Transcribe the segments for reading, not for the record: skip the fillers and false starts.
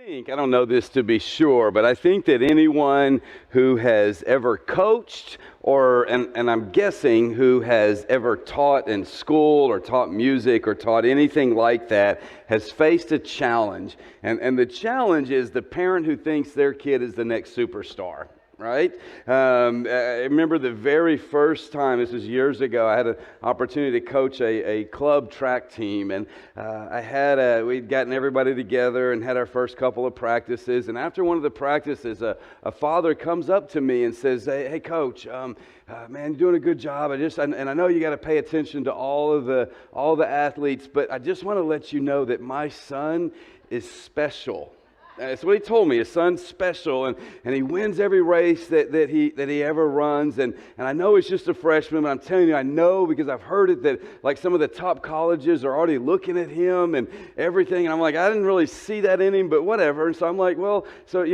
I don't know this to be sure, but I think that anyone who has ever coached and I'm guessing who has ever taught in school or taught music or taught anything like that has faced a challenge. And the challenge is the parent who thinks their kid is the next superstar. Right? I remember the very first time, this was years ago, I had an opportunity to coach a club track team, and we'd gotten everybody together and had our first couple of practices, and after one of the practices, a father comes up to me and says, hey coach, man, you're doing a good job. And I know you got to pay attention to all the athletes, but I just want to let you know that my son is special. That's what he told me. His son's special, and he wins every race that he ever runs. And I know he's just a freshman, but I'm telling you, I know because I've heard it that like some of the top colleges are already looking at him and everything. And I'm like, I didn't really see that in him, but whatever. And so I'm like, well, and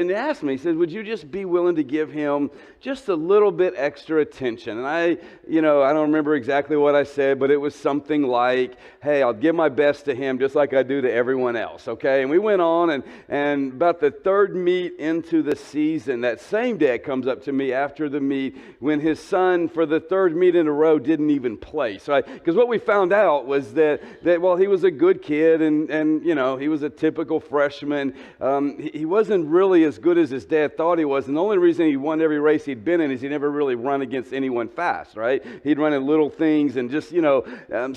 he asked me, he said, would you just be willing to give him just a little bit extra attention? And I don't remember exactly what I said, but it was something like, hey, I'll give my best to him just like I do to everyone else, okay? And we went on, and about the third meet into the season, that same dad comes up to me after the meet when his son, for the third meet in a row, didn't even play. So, because what we found out was that well, he was a good kid, and he was a typical freshman. He wasn't really as good as his dad thought he was, and the only reason he won every race he'd been in is he never really run against anyone fast, right? He'd run in little things and just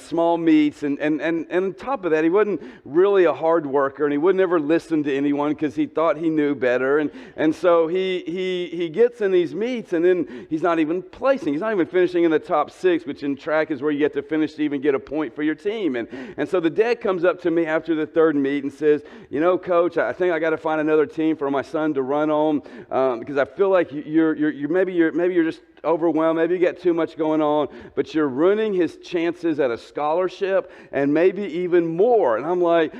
small meets, and on top of that, he wasn't really a hard worker, and he would never listen to anyone because he thought he knew better, and so he gets in these meets, and then he's not even placing. He's not even finishing in the top 6, which in track is where you get to finish to even get a point for your team. And so the dad comes up to me after the third meet and says, Coach, I think I got to find another team for my son to run on because I feel like maybe you're just overwhelmed, maybe you got too much going on, but you're ruining his chances at a scholarship and maybe even more. And I'm like,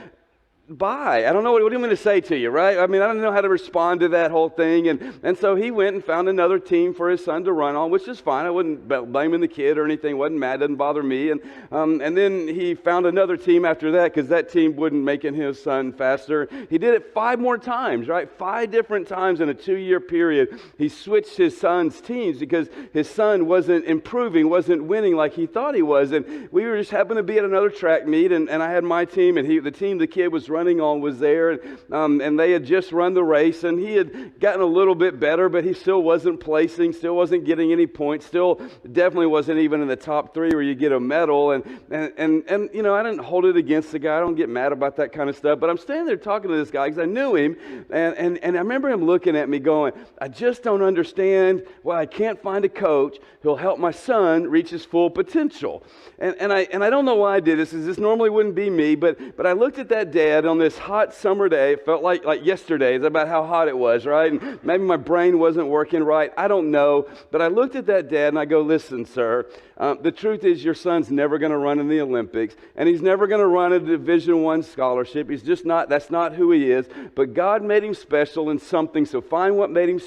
bye. I don't know. What do you want me to say to you, right? I mean, I don't know how to respond to that whole thing. And so he went and found another team for his son to run on, which is fine. I wasn't blaming the kid or anything. Wasn't mad. Doesn't bother me. And then he found another team after that because that team wouldn't making his son faster. He did it 5 more times, right? 5 different times in a 2-year period. He switched his son's teams because his son wasn't improving, wasn't winning like he thought he was. And we were just happened to be at another track meet, and I had my team, and the team the kid was running on was there, and they had just run the race, and he had gotten a little bit better, but he still wasn't placing, still wasn't getting any points, still definitely wasn't even in the top 3 where you get a medal, and I didn't hold it against the guy. I don't get mad about that kind of stuff, but I'm standing there talking to this guy because I knew him, and I remember him looking at me going, I just don't understand why I can't find a coach who'll help my son reach his full potential. And I don't know why I did this, because this normally wouldn't be me, but I looked at that dad on this hot summer day. It felt like yesterday. It's about how hot it was, right? And maybe my brain wasn't working right. I don't know. But I looked at that dad and I go, listen, sir, the truth is your son's never going to run in the Olympics, and he's never going to run a Division I scholarship. He's just not, that's not who he is. But God made him special in something. So find what made him,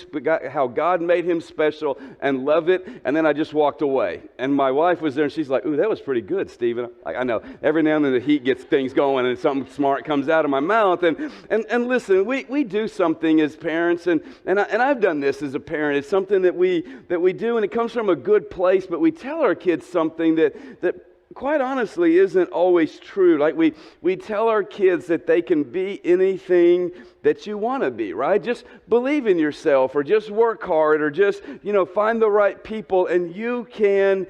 how God made him special and love it. And then I just walked away. And my wife was there and she's like, ooh, that was pretty good, Stephen. I know every now and then the heat gets things going and something smart comes out of my mouth. And listen, we do something as parents, and I've done this as a parent. It's something that we do, and it comes from a good place, but we tell our kids something that quite honestly isn't always true. Like we tell our kids that they can be anything that you want to be, right? Just believe in yourself, or just work hard, or just find the right people, and you can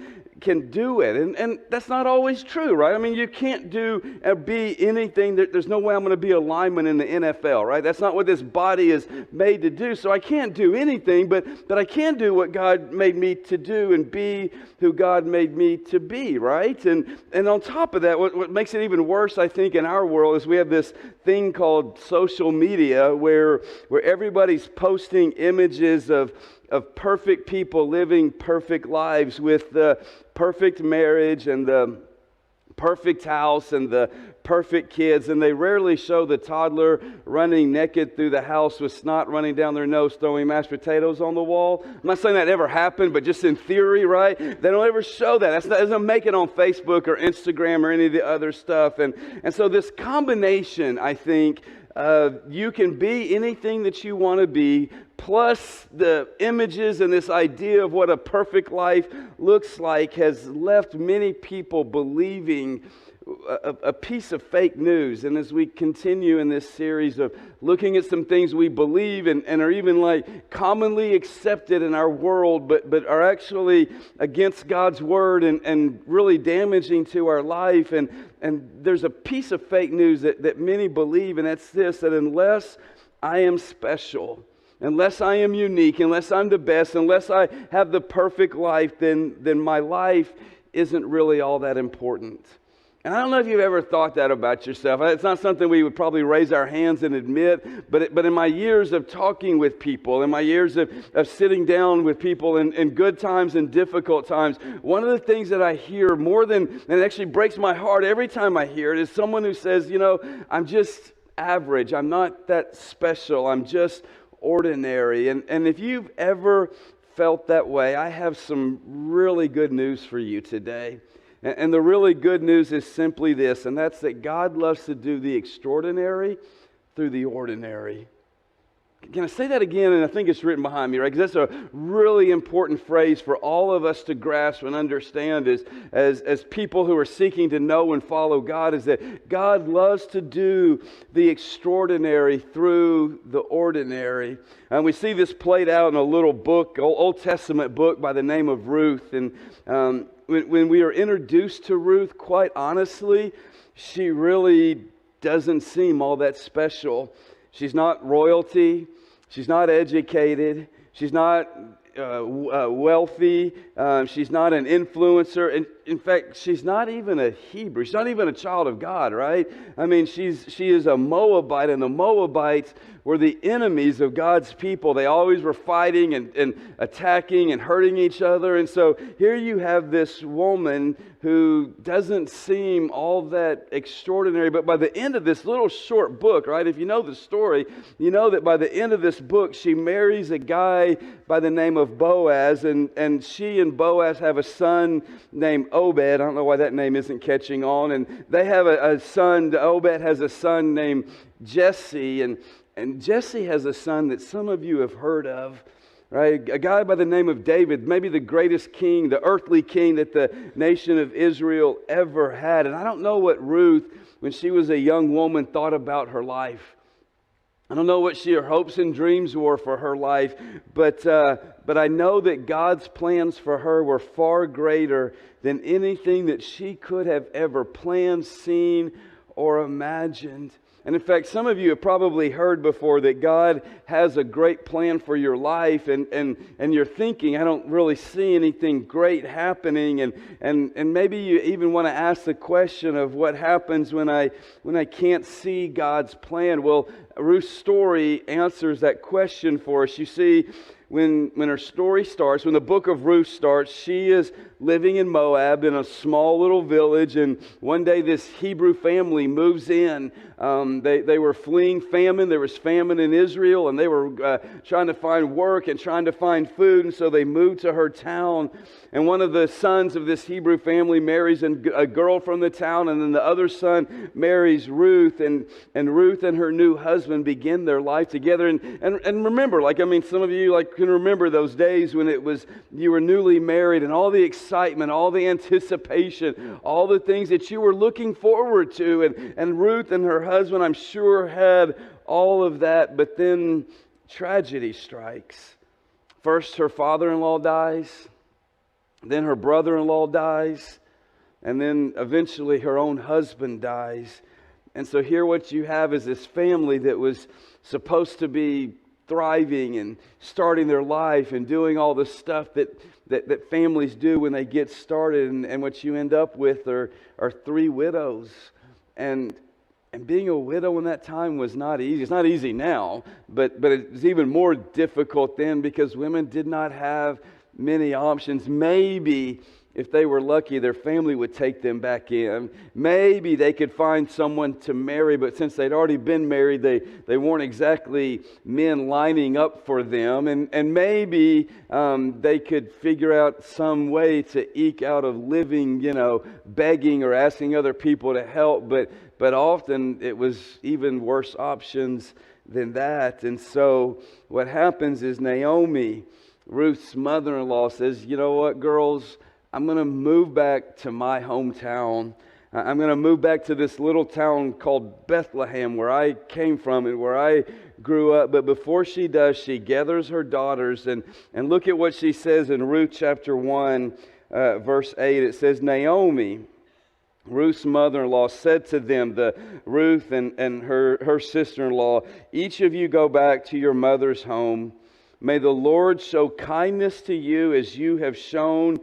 do it. And that's not always true, right? I mean, you can't be anything. There's no way I'm going to be a lineman in the NFL, right? That's not what this body is made to do. So I can't do anything, but I can do what God made me to do and be who God made me to be, right? And on top of that, what makes it even worse, I think, in our world is we have this thing called social media where everybody's posting images of perfect people living perfect lives with the perfect marriage and the perfect house and the perfect kids, and they rarely show the toddler running naked through the house with snot running down their nose, throwing mashed potatoes on the wall. I'm not saying that ever happened, but just in theory, right? They don't ever show that. That doesn't make it on Facebook or Instagram or any of the other stuff. And so this combination, I think, you can be anything that you want to be, plus the images and this idea of what a perfect life looks like has left many people believing a piece of fake news. And as we continue in this series of looking at some things we believe and are even like commonly accepted in our world, but are actually against God's word and really damaging to our life. And there's a piece of fake news that many believe, and that's this: that unless I am special, unless I am unique, unless I'm the best, unless I have the perfect life, then my life isn't really all that important. And I don't know if you've ever thought that about yourself. It's not something we would probably raise our hands and admit, but in my years of talking with people, in my years of sitting down with people in good times and difficult times, one of the things that I hear more than, and it actually breaks my heart every time I hear it, is someone who says, I'm just average. I'm not that special. I'm just ordinary. And if you've ever felt that way, I have some really good news for you today. And the really good news is simply this, and that's that God loves to do the extraordinary through the ordinary. Can I say that again? And I think it's written behind me, right? Because that's a really important phrase for all of us to grasp and understand as people who are seeking to know and follow God, is that God loves to do the extraordinary through the ordinary. And we see this played out in a little book, Old Testament book by the name of Ruth. And when we are introduced to Ruth, quite honestly, she really doesn't seem all that special. She's not royalty. She's not educated. She's not wealthy. She's not an influencer. And in fact, she's not even a Hebrew. She's not even a child of God, right? I mean, she is a Moabite, and the Moabites were the enemies of God's people. They always were fighting and attacking and hurting each other. And so here you have this woman who doesn't seem all that extraordinary. But by the end of this little short book, right, if you know the story, you know that by the end of this book, she marries a guy by the name of Boaz. And she and Boaz have a son named Obed. I don't know why that name isn't catching on. And they have a son, Obed has a son named Jesse. And Jesse has a son that some of you have heard of, right? A guy by the name of David, maybe the greatest king, the earthly king that the nation of Israel ever had. And I don't know what Ruth, when she was a young woman, thought about her life. I don't know what her hopes and dreams were for her life, but I know that God's plans for her were far greater than anything that she could have ever planned, seen, or imagined. And in fact, some of you have probably heard before that God has a great plan for your life, and you're thinking, I don't really see anything great happening, and maybe you even want to ask the question of what happens when I can't see God's plan. Well, Ruth's story answers that question for us. You see, when her story starts, when the book of Ruth starts, she is living in Moab in a small little village, and one day this Hebrew family moves in. They were fleeing famine. There was famine in Israel, and they were trying to find work and trying to find food, and so they moved to her town. And one of the sons of this Hebrew family marries a girl from the town, and then the other son marries Ruth, and Ruth and her new husband begin their life together. And remember, some of you can remember those days when you were newly married, and all the excitement, all the anticipation, all the things that you were looking forward to. And Ruth and her husband, I'm sure, had all of that. But then tragedy strikes. First, her father-in-law dies. Then her brother-in-law dies. And then eventually her own husband dies. And so here what you have is this family that was supposed to be thriving and starting their life and doing all the stuff that families do when they get started. And what you end up with are three widows. And being a widow in that time was not easy. It's not easy now, but it was even more difficult then because women did not have many options. Maybe if they were lucky, their family would take them back in. Maybe they could find someone to marry, but since they'd already been married, they weren't exactly men lining up for them. And maybe they could figure out some way to eke out of living, begging or asking other people to help. But but often it was even worse options than that. And so what happens is Naomi, Ruth's mother-in-law, says, you know what, girls, I'm going to move back to my hometown. I'm going to move back to this little town called Bethlehem, where I came from and where I grew up. But before she does, she gathers her daughters. And look at what she says in Ruth chapter 1, verse 8. It says, Naomi, Ruth's mother-in-law, said to them, Ruth and her sister-in-law, each of you go back to your mother's home. May the Lord show kindness to you as you have shown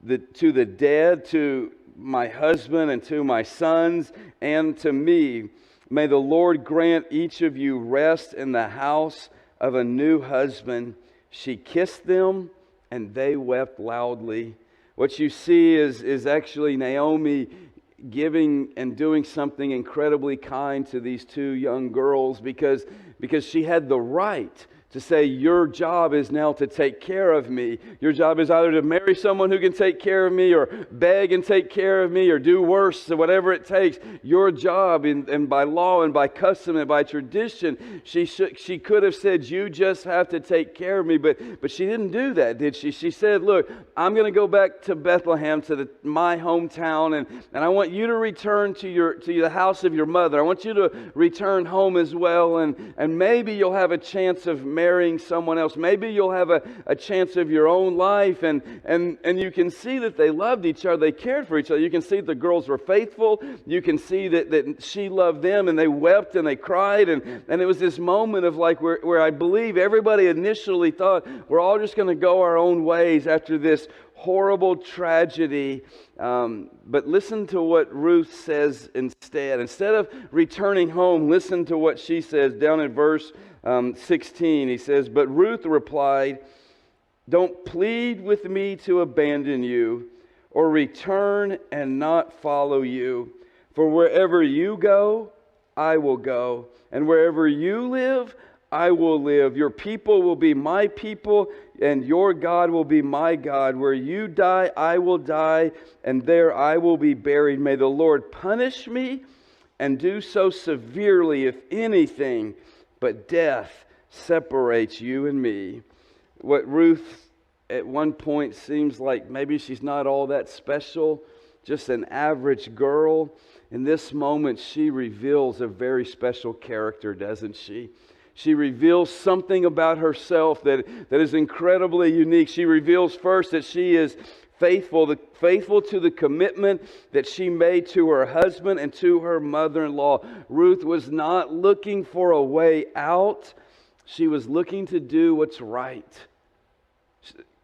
to the dead, to my husband and to my sons and to me. May the Lord grant each of you rest in the house of a new husband. She kissed them and they wept loudly. What you see is actually Naomi giving and doing something incredibly kind to these two young girls because she had the right to say, your job is now to take care of me. Your job is either to marry someone who can take care of me, or beg and take care of me, or do worse, or whatever it takes. Your job, and by law and by custom and by tradition, she could have said, you just have to take care of me. But she didn't do that, did she? She said, look, I'm going to go back to Bethlehem, to my hometown, and I want you to return to the house of your mother. I want you to return home as well, and maybe you'll have a chance of marrying someone else. Maybe you'll have a chance of your own life. And you can see that they loved each other. They cared for each other. You can see that the girls were faithful. You can see that she loved them, and they wept and they cried. And it was this moment of like where I believe everybody initially thought we're all just going to go our own ways after this horrible tragedy. But listen to what Ruth says instead. Instead of returning home, listen to what she says down in verse 16. He says, but Ruth replied, don't plead with me to abandon you or return and not follow you. For wherever you go, I will go. And wherever you live, I will live. Your people will be my people, and your God will be my God. Where you die, I will die, and there I will be buried. May the Lord punish me and do so severely, if anything, but death separates you and me. What Ruth at one point seems like maybe she's not all that special, just an average girl. In this moment, she reveals a very special character, doesn't she? She reveals something about herself that is incredibly unique. She reveals first that she is faithful to the commitment that she made to her husband and to her mother-in-law. Ruth was not looking for a way out. She was looking to do what's right.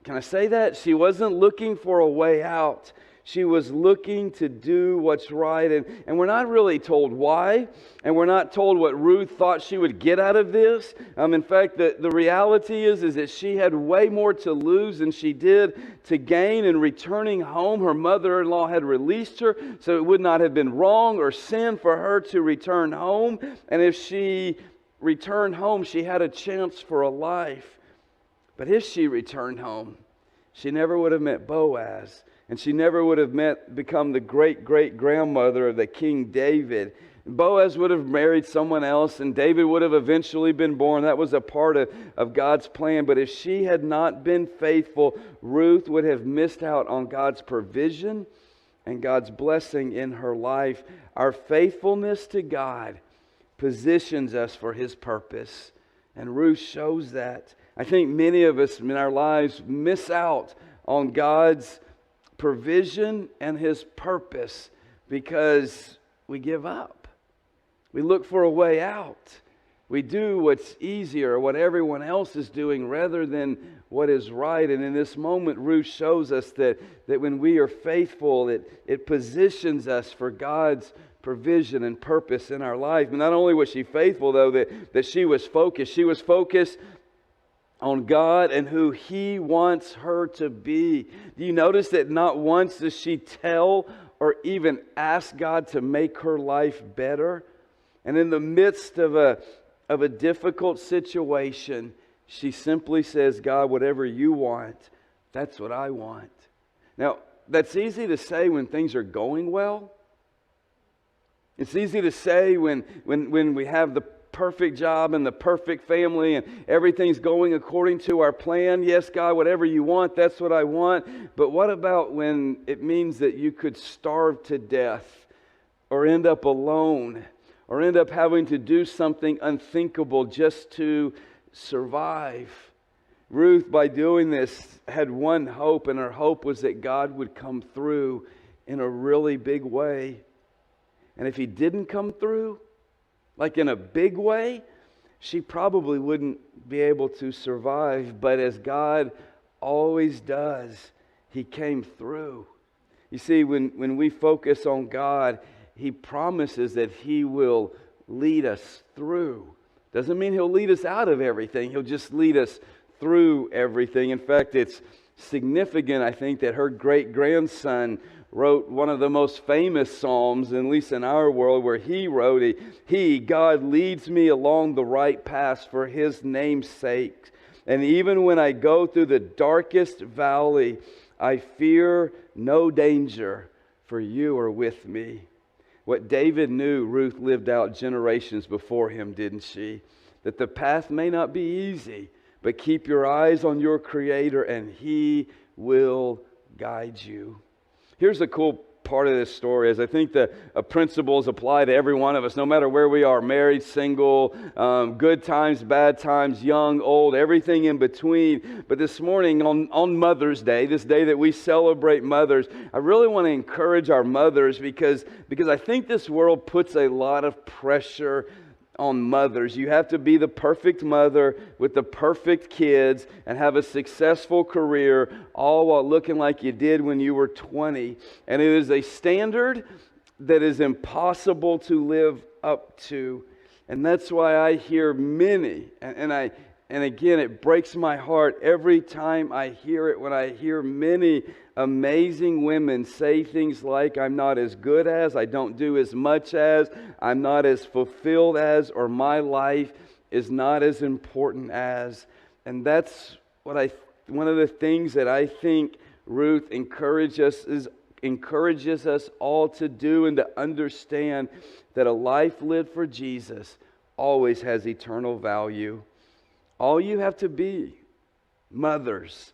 Can I say that? She wasn't looking for a way out. She was looking to do what's right. And we're not really told why. And we're not told what Ruth thought she would get out of this. In fact, the reality is that she had way more to lose than she did to gain. In returning home, her mother-in-law had released her, so it would not have been wrong or sin for her to return home. And if she returned home, she had a chance for a life. But if she returned home, she never would have met Boaz. And she never would have become the great-great-grandmother of the King David. Boaz would have married someone else, and David would have eventually been born. That was a part of God's plan. But if she had not been faithful, Ruth would have missed out on God's provision and God's blessing in her life. Our faithfulness to God positions us for His purpose. And Ruth shows that. I think many of us in our lives miss out on God's provision and His purpose because we give up. We look for a way out. We do what's easier, what everyone else is doing, rather than what is right. And in this moment, Ruth shows us that when we are faithful, it positions us for God's provision and purpose in our life. And not only was she faithful, though, that she was focused. She was focused on God and who He wants her to be. Do you notice that not once does she tell or even ask God to make her life better? And in the midst of a difficult situation, she simply says, God, whatever you want, that's what I want. Now, that's easy to say when things are going well. It's easy to say when we have the perfect job and the perfect family and everything's going according to our plan. Yes, God, whatever you want, that's what I want. But what about when it means that you could starve to death or end up alone or end up having to do something unthinkable just to survive? Ruth, by doing this, had one hope, and her hope was that God would come through in a really big way. And if He didn't come through, like in a big way, she probably wouldn't be able to survive. But as God always does, He came through. You see, when we focus on God, He promises that He will lead us through. Doesn't mean He'll lead us out of everything. He'll just lead us through everything. In fact, it's significant, I think, that her great-grandson wrote one of the most famous psalms, at least in our world, where he wrote, God leads me along the right path for His name's sake. And even when I go through the darkest valley, I fear no danger, for you are with me. What David knew, Ruth lived out generations before him, didn't she? That the path may not be easy, but keep your eyes on your Creator and He will guide you. Here's the cool part of this story is I think the principles apply to every one of us, no matter where we are, married, single, good times, bad times, young, old, everything in between. But this morning on Mother's Day, this day that we celebrate mothers, I really want to encourage our mothers because I think this world puts a lot of pressure on mothers. You have to be the perfect mother with the perfect kids and have a successful career, all while looking like you did when you were 20. And it is a standard that is impossible to live up to. And that's why I hear many, and again, it breaks my heart every time I hear it, when I hear many amazing women say things like, I'm not as good as, I don't do as much as, I'm not as fulfilled as, or my life is not as important as. And that's one of the things that I think Ruth encourages us all to do and to understand, that a life lived for Jesus always has eternal value. All you have to be, mothers,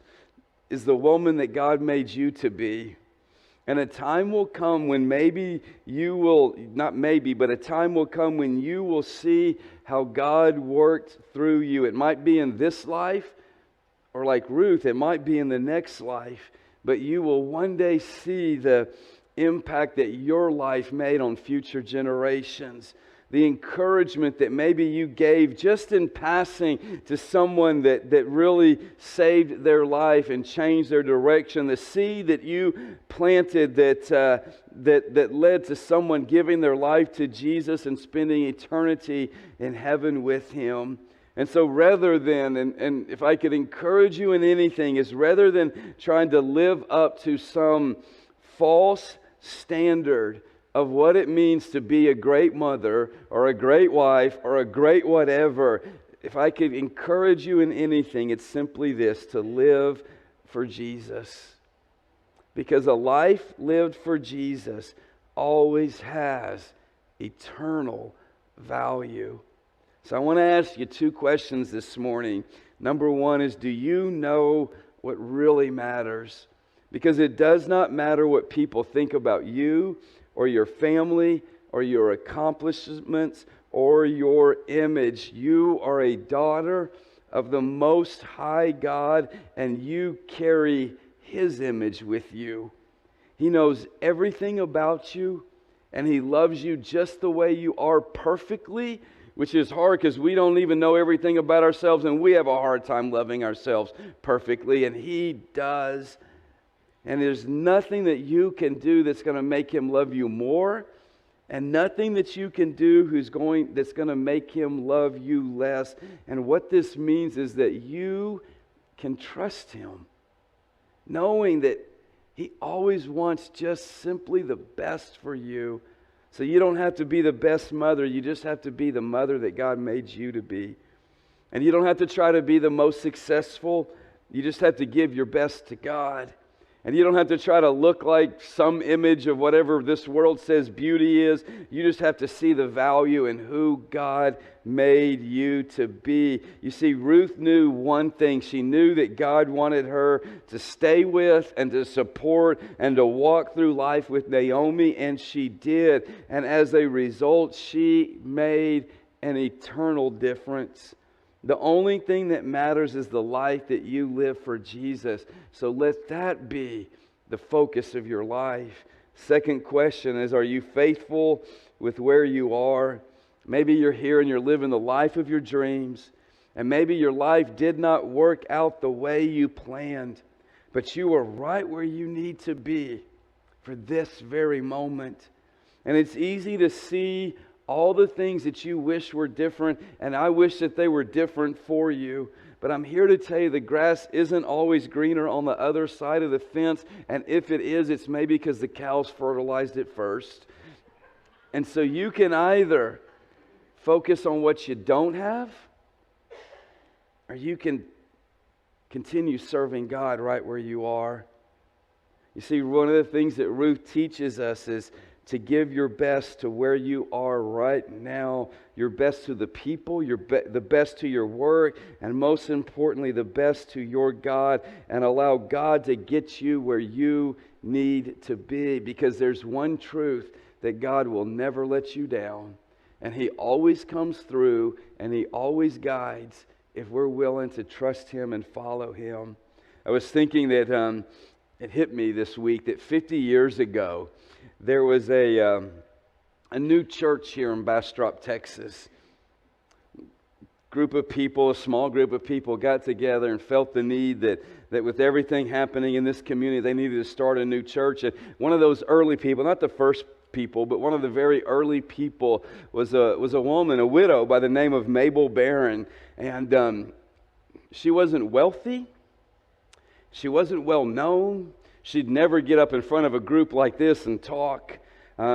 is the woman that God made you to be. And a time will come when a time will come when you will see how God worked through you. It might be in this life, or like Ruth, it might be in the next life. But you will one day see the impact that your life made on future generations. The encouragement that maybe you gave just in passing to someone that really saved their life and changed their direction. The seed that you planted that led to someone giving their life to Jesus and spending eternity in heaven with Him. And so rather than, and if I could encourage you in anything, is rather than trying to live up to some false standard of what it means to be a great mother or a great wife or a great whatever, if I could encourage you in anything, it's simply this: to live for Jesus. Because a life lived for Jesus always has eternal value. So I want to ask you two questions this morning. Number one is, do you know what really matters? Because it does not matter what people think about you or your family or your accomplishments or your image. You are a daughter of the Most High God, and you carry His image with you. He knows everything about you, and He loves you just the way you are perfectly, which is hard because we don't even know everything about ourselves, and we have a hard time loving ourselves perfectly, and He does. And there's nothing that you can do that's going to make Him love you more, and nothing that you can do that's going to make Him love you less. And what this means is that you can trust Him, knowing that He always wants just simply the best for you. So you don't have to be the best mother, you just have to be the mother that God made you to be. And you don't have to try to be the most successful, you just have to give your best to God. And you don't have to try to look like some image of whatever this world says beauty is. You just have to see the value in who God made you to be. You see, Ruth knew one thing. She knew that God wanted her to stay with and to support and to walk through life with Naomi, and she did. And as a result, she made an eternal difference. The only thing that matters is the life that you live for Jesus. So let that be the focus of your life. Second question is, are you faithful with where you are? Maybe you're here and you're living the life of your dreams. And maybe your life did not work out the way you planned. But you are right where you need to be for this very moment. And it's easy to see all the things that you wish were different, and I wish that they were different for you. But I'm here to tell you the grass isn't always greener on the other side of the fence, and if it is, it's maybe because the cows fertilized it first. And so you can either focus on what you don't have, or you can continue serving God right where you are. You see, one of the things that Ruth teaches us is to give your best to where you are right now, your best to the people, the best to your work, and most importantly, the best to your God, and allow God to get you where you need to be. Because there's one truth, that God will never let you down, and He always comes through, and He always guides if we're willing to trust Him and follow Him. I was thinking that it hit me this week that 50 years ago, there was a new church here in Bastrop, Texas. Group of people, a small group of people got together and felt the need that with everything happening in this community, they needed to start a new church. And one of those early people, not the first people, but one of the very early people was a woman, a widow by the name of Mabel Barron. And she wasn't wealthy. She wasn't well known. She'd never get up in front of a group like this and talk.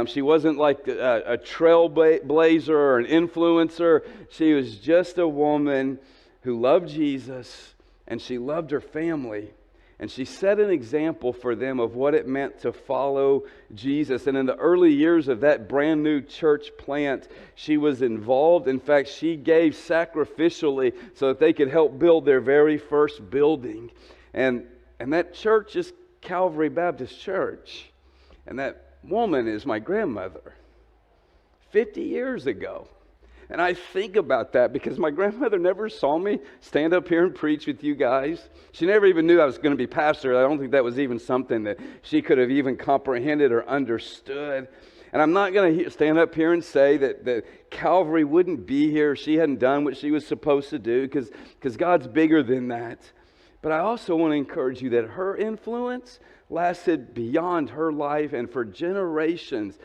She wasn't like a trailblazer or an influencer. She was just a woman who loved Jesus, and she loved her family. And she set an example for them of what it meant to follow Jesus. And in the early years of that brand new church plant, she was involved. In fact, she gave sacrificially so that they could help build their very first building. And that church is Calvary Baptist Church. And that woman is my grandmother. 50 years ago. And I think about that because my grandmother never saw me stand up here and preach with you guys. She never even knew I was going to be pastor. I don't think that was even something that she could have even comprehended or understood. And I'm not going to stand up here and say that Calvary wouldn't be here if she hadn't done what she was supposed to do, because God's bigger than that. But I also want to encourage you that her influence lasted beyond her life and for generations.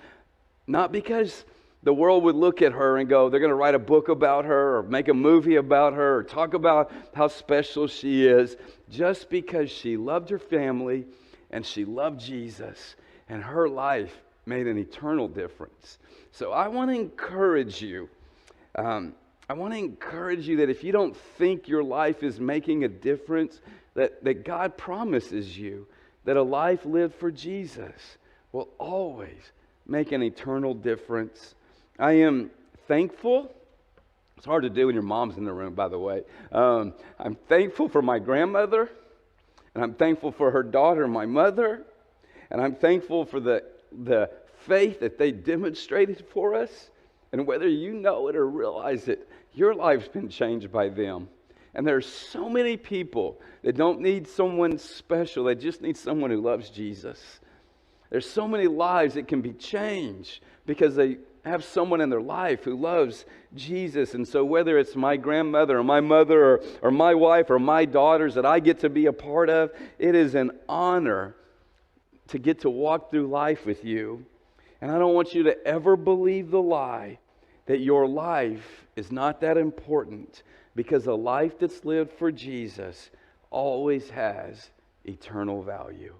Not because the world would look at her and go, they're going to write a book about her or make a movie about her or talk about how special she is. Just because she loved her family and she loved Jesus, and her life made an eternal difference. So I want to encourage you. That if you don't think your life is making a difference, that God promises you that a life lived for Jesus will always make an eternal difference. I am thankful. It's hard to do when your mom's in the room, by the way. I'm thankful for my grandmother, and I'm thankful for her daughter, my mother, and I'm thankful for the faith that they demonstrated for us. And whether you know it or realize it, your life's been changed by them. And there's so many people that don't need someone special. They just need someone who loves Jesus. There's so many lives that can be changed because they have someone in their life who loves Jesus. And so whether it's my grandmother or my mother or my wife or my daughters that I get to be a part of, it is an honor to get to walk through life with you. And I don't want you to ever believe the lie that your life is not that important, because a life that's lived for Jesus always has eternal value.